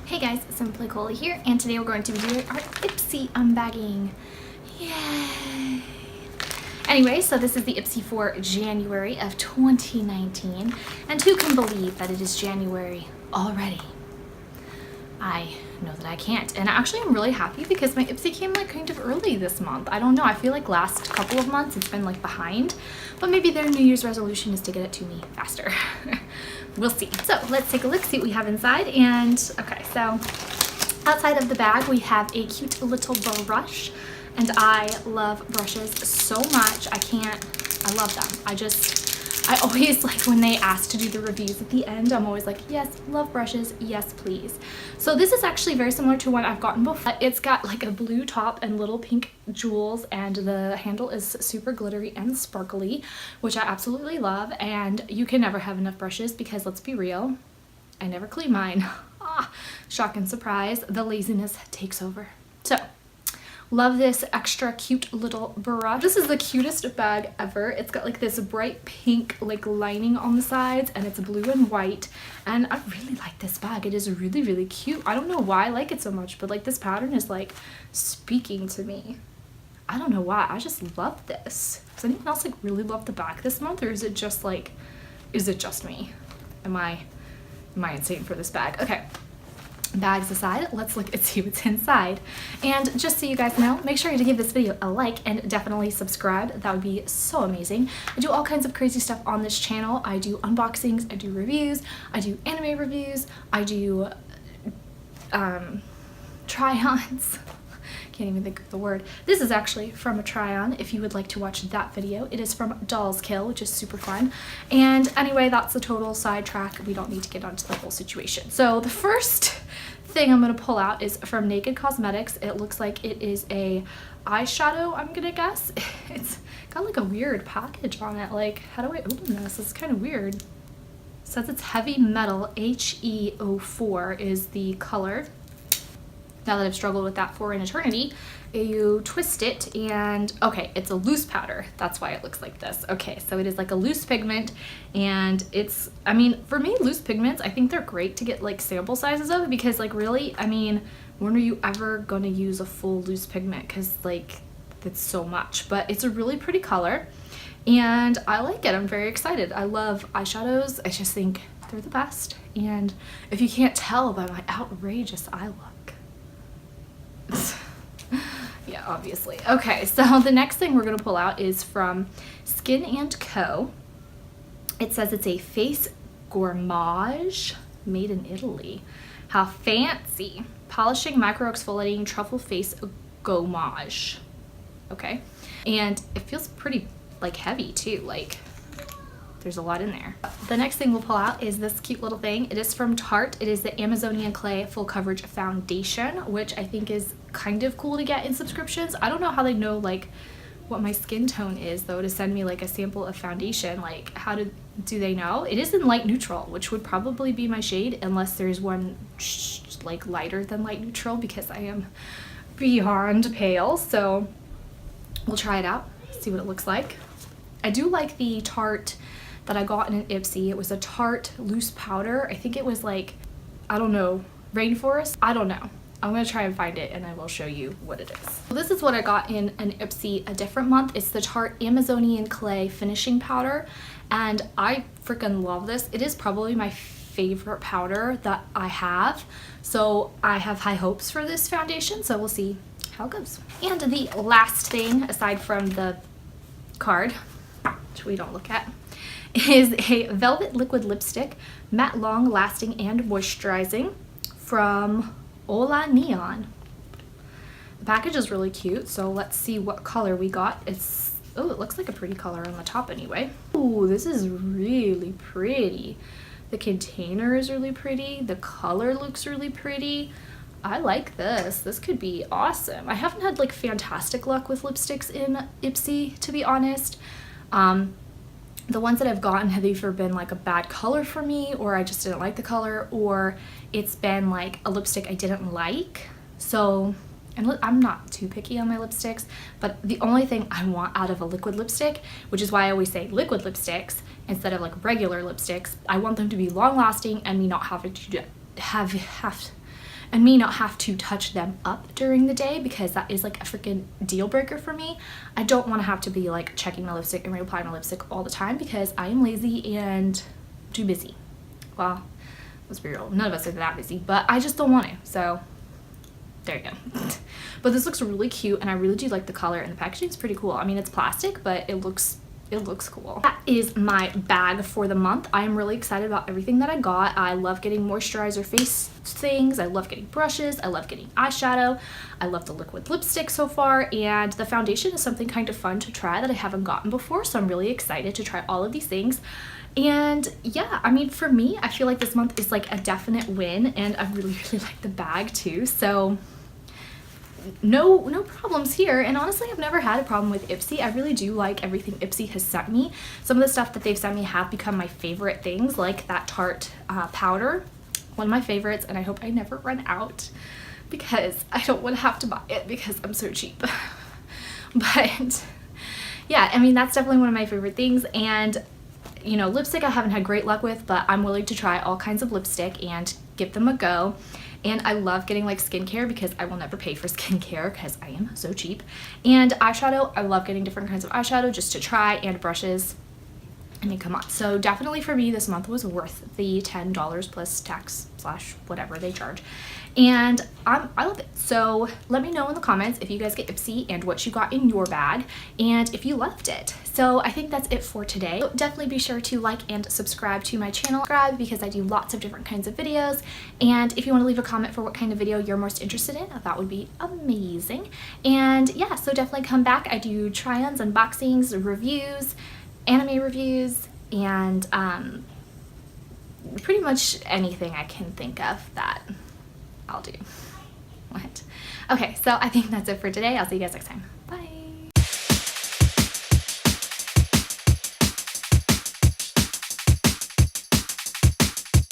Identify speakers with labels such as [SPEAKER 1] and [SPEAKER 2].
[SPEAKER 1] Hey guys, Simply Hola here, and today we're going to be doing our Ipsy unbagging. Yay! Anyway, so this is the Ipsy for January of 2019, and who can believe that it is January already? I know that I can't, and actually I'm really happy because my Ipsy came like kind of early this month. I don't know, I feel like last couple of months it's been like behind, but maybe their New Year's resolution is to get it to me faster. We'll see. So let's take a look, see what we have inside. And okay, so outside of the bag we have a cute little brush, and I love brushes so much. I love them. I always like when they ask to do the reviews at the end, I'm always like, yes, love brushes, yes please. So this is actually very similar to one I've gotten before. It's got like a blue top and little pink jewels, and the handle is super glittery and sparkly, which I absolutely love. And you can never have enough brushes because, let's be real, I never clean mine. Shock and surprise, the laziness takes over. So love this extra cute little brush. This is the cutest bag ever. It's got like this bright pink like lining on the sides, and it's blue and white, and I really like this bag. It is really, really cute. I don't know why I like it so much, but like this pattern is like speaking to me. I don't know why, I just love this. Does anyone else like really love the bag this month, or is it just me? Am I insane for this bag? Okay. Bags aside, let's look and see what's inside. And just so you guys know, make sure to give this video a like and definitely subscribe. That would be so amazing. I do all kinds of crazy stuff on this channel. I do unboxings, I do reviews, I do anime reviews, I do try-ons. Can't even think of the word. This is actually from a try-on if you would like to watch that video. It is from Dolls Kill, which is super fun. And anyway, that's the total sidetrack. We don't need to get onto the whole situation. So the first thing I'm going to pull out is from Naked Cosmetics. It looks like it is a eyeshadow, I'm gonna guess. It's got like a weird package on it. Like, how do I open this? It's kind of weird. It says it's Heavy Metal HE04 is the color. Now that I've struggled with that for an eternity, you twist it and, okay, it's a loose powder. That's why it looks like this. Okay, so it is like a loose pigment, and it's, I mean, for me, loose pigments, I think they're great to get like sample sizes of, because like really, I mean, when are you ever gonna use a full loose pigment? Because like, it's so much, but it's a really pretty color and I like it. I'm very excited. I love eyeshadows. I just think they're the best. And if you can't tell by my outrageous eye look, yeah, obviously. Okay, so the next thing we're going to pull out is from Skin&Co. It says it's a face gommage made in Italy. How fancy. Polishing micro exfoliating truffle face gommage. Okay, and it feels pretty like heavy too, like there's a lot in there. The next thing we'll pull out is this cute little thing. It is from Tarte. It is the Amazonian Clay Full Coverage Foundation, which I think is kind of cool to get in subscriptions. I don't know how they know like what my skin tone is though to send me like a sample of foundation. Like, how do they know? It is in light neutral, which would probably be my shade, unless there's one like lighter than light neutral, because I am beyond pale. So we'll try it out, see what it looks like. I do like the Tarte that I got in an Ipsy. It was a Tarte loose powder. I think it was like, I don't know, rainforest? I don't know. I'm gonna try and find it and I will show you what it is. So this is what I got in an Ipsy a different month. It's the Tarte Amazonian Clay Finishing Powder, and I freaking love this. It is probably my favorite powder that I have. So I have high hopes for this foundation, so we'll see how it goes. And the last thing, aside from the card, which we don't look at, is a velvet liquid lipstick, matte, long lasting and moisturizing, from Hola Neon. The package is really cute, so let's see what color we got. It's, oh, it looks like a pretty color on the top anyway. Oh, this is really pretty. The container is really pretty. The color looks really pretty. I like this. This could be awesome. I haven't had like fantastic luck with lipsticks in Ipsy, to be honest. The ones that I've gotten have either been like a bad color for me, or I just didn't like the color, or it's been like a lipstick I didn't like. So, and I'm not too picky on my lipsticks, but the only thing I want out of a liquid lipstick, which is why I always say liquid lipsticks instead of like regular lipsticks, I want them to be long lasting and me not having to have and me not have to touch them up during the day, because that is like a freaking deal breaker for me. I don't want to have to be like checking my lipstick and reapplying my lipstick all the time because I am lazy and too busy. Well, let's be real, none of us are that busy, but I just don't want to, so there you go. But this looks really cute, and I really do like the color, and the packaging is pretty cool. I mean, it's plastic, but it looks cool. That is my bag for the month. I am really excited about everything that I got. I love getting moisturizer face things. I love getting brushes. I love getting eyeshadow. I love the liquid lipstick so far, and the foundation is something kind of fun to try that I haven't gotten before, so I'm really excited to try all of these things. And yeah, I mean, for me, I feel like this month is like a definite win, and I really like the bag too, so no problems here. And honestly, I've never had a problem with Ipsy. I really do like everything Ipsy has sent me. Some of the stuff that they've sent me have become my favorite things, like that Tarte powder, one of my favorites, and I hope I never run out because I don't want to have to buy it because I'm so cheap. But yeah, I mean, that's definitely one of my favorite things. And you know, lipstick I haven't had great luck with, but I'm willing to try all kinds of lipstick and give them a go. And I love getting like skincare because I will never pay for skincare because I am so cheap. And eyeshadow, I love getting different kinds of eyeshadow just to try, and brushes. I mean, come on. So definitely for me, this month was worth the $10 plus tax / whatever they charge. And I love it. So let me know in the comments if you guys get Ipsy and what you got in your bag and if you loved it. So I think that's it for today. So definitely be sure to like and subscribe to my channel, because I do lots of different kinds of videos. And if you want to leave a comment for what kind of video you're most interested in, that would be amazing. And yeah, so definitely come back. I do try-ons, unboxings, reviews, anime reviews, and pretty much anything I can think of that I'll do. What? Okay, so I think that's it for today. I'll see you guys next time.